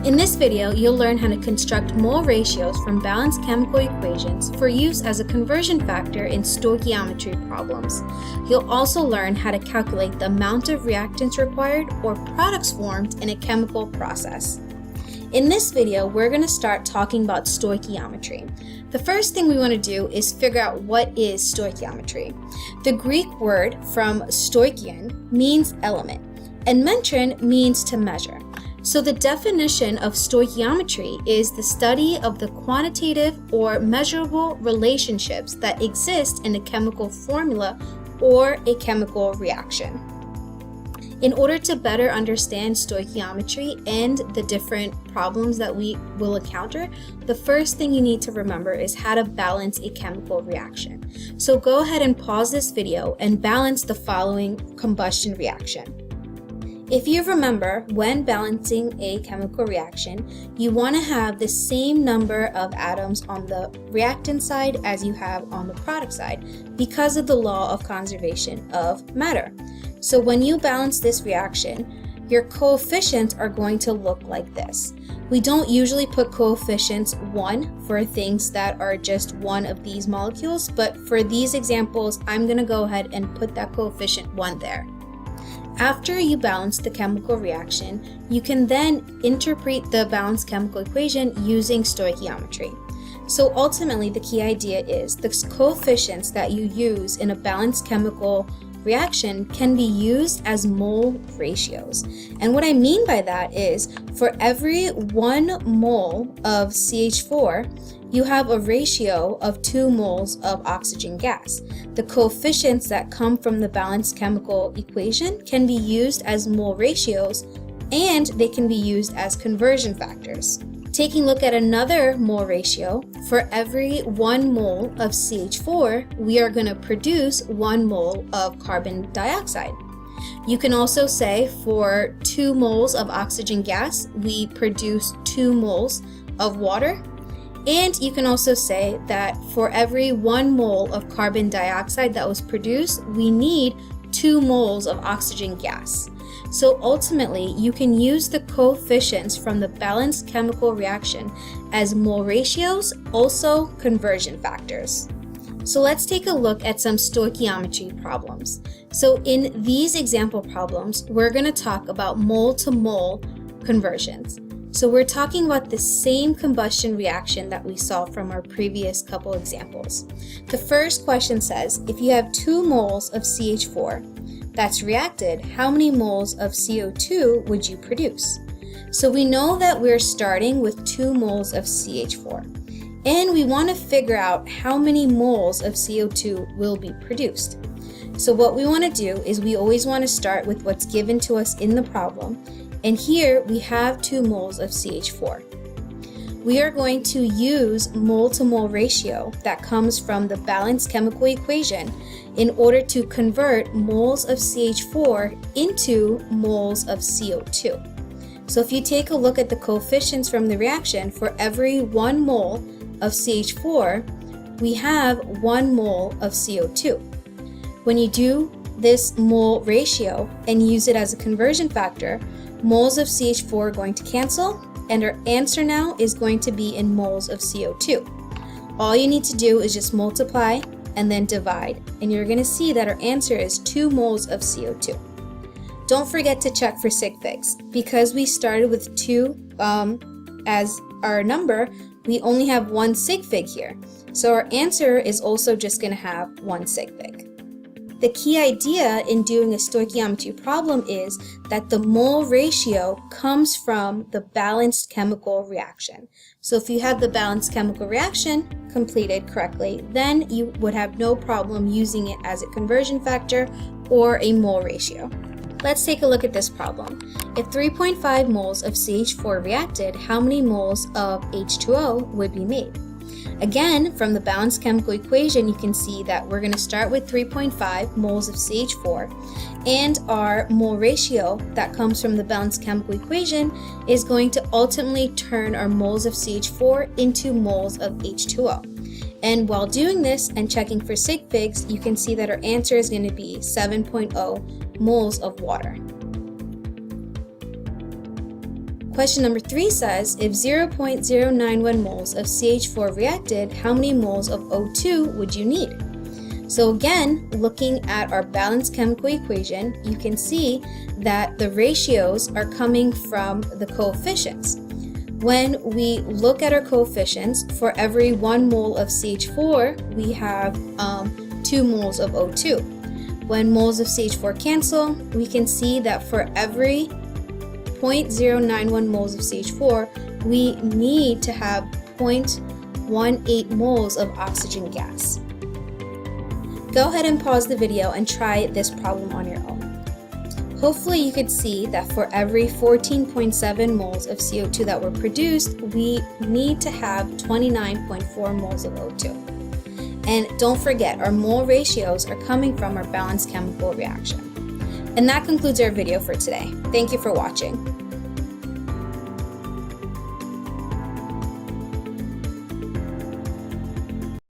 In this video, you'll learn how to construct mole ratios from balanced chemical equations for use as a conversion factor in stoichiometry problems. You'll also learn how to calculate the amount of reactants required or products formed in a chemical process. In this video, we're going to start talking about stoichiometry. The first thing we want to do is figure out what is stoichiometry. The Greek word from stoichion means element, and metron means to measure. So the definition of stoichiometry is the study of the quantitative or measurable relationships that exist in a chemical formula or a chemical reaction. In order to better understand stoichiometry and the different problems that we will encounter, the first thing you need to remember is how to balance a chemical reaction. So go ahead and pause this video and balance the following combustion reaction. If you remember, when balancing a chemical reaction, you want to have the same number of atoms on the reactant side as you have on the product side because of the law of conservation of matter. So when you balance this reaction, your coefficients are going to look like this. We don't usually put coefficients 1 for things that are just one of these molecules, but for these examples, I'm going to go ahead and put that coefficient 1 there. After you balance the chemical reaction, you can then interpret the balanced chemical equation using stoichiometry. So ultimately, the key idea is the coefficients that you use in a balanced chemical reaction can be used as mole ratios. And what I mean by that is for every 1 mole of CH4, you have a ratio of 2 moles of oxygen gas. The coefficients that come from the balanced chemical equation can be used as mole ratios, and they can be used as conversion factors. Taking a look at another mole ratio, for every 1 mole of CH4, we are going to produce 1 mole of carbon dioxide. You can also say for 2 moles of oxygen gas, we produce 2 moles of water. And you can also say that for every 1 mole of carbon dioxide that was produced, we need 2 moles of oxygen gas. So ultimately, you can use the coefficients from the balanced chemical reaction as mole ratios, also conversion factors. So let's take a look at some stoichiometry problems. So in these example problems, we're going to talk about mole to mole conversions. So we're talking about the same combustion reaction that we saw from our previous couple examples. The first question says, if you have 2 moles of CH4 that's reacted, how many moles of CO2 would you produce? So we know that we're starting with 2 moles of CH4, and we want to figure out how many moles of CO2 will be produced. So what we want to do is we always want to start with what's given to us in the problem. And here we have 2 moles of CH4. We are going to use mole to mole ratio that comes from the balanced chemical equation in order to convert moles of CH4 into moles of CO2. So if you take a look at the coefficients from the reaction, for every 1 mole of CH4, we have 1 mole of CO2. When you do this mole ratio and use it as a conversion factor, moles of CH4 are going to cancel, and our answer now is going to be in moles of CO2. All you need to do is just multiply and then divide, and you're going to see that our answer is 2 moles of CO2. Don't forget to check for sig figs. Because we started with 2 as our number, we only have 1 sig fig here. So our answer is also just going to have 1 sig fig. The key idea in doing a stoichiometry problem is that the mole ratio comes from the balanced chemical reaction. So if you have the balanced chemical reaction completed correctly, then you would have no problem using it as a conversion factor or a mole ratio. Let's take a look at this problem. If 3.5 moles of CH4 reacted, how many moles of H2O would be made? Again, from the balanced chemical equation, you can see that we're going to start with 3.5 moles of CH4, and our mole ratio that comes from the balanced chemical equation is going to ultimately turn our moles of CH4 into moles of H2O. And while doing this and checking for sig figs, you can see that our answer is going to be 7.0 moles of water. Question number 3 says, if 0.091 moles of CH4 reacted, how many moles of O2 would you need? So again, looking at our balanced chemical equation, you can see that the ratios are coming from the coefficients. When we look at our coefficients, for every 1 mole of CH4, we have 2 moles of O2. When moles of CH4 cancel, we can see that for every 0.091 moles of CH4, we need to have 0.18 moles of oxygen gas. Go ahead and pause the video and try this problem on your own. Hopefully you could see that for every 14.7 moles of CO2 that were produced, we need to have 29.4 moles of O2. And don't forget, our mole ratios are coming from our balanced chemical reaction. And that concludes our video for today. Thank you for watching.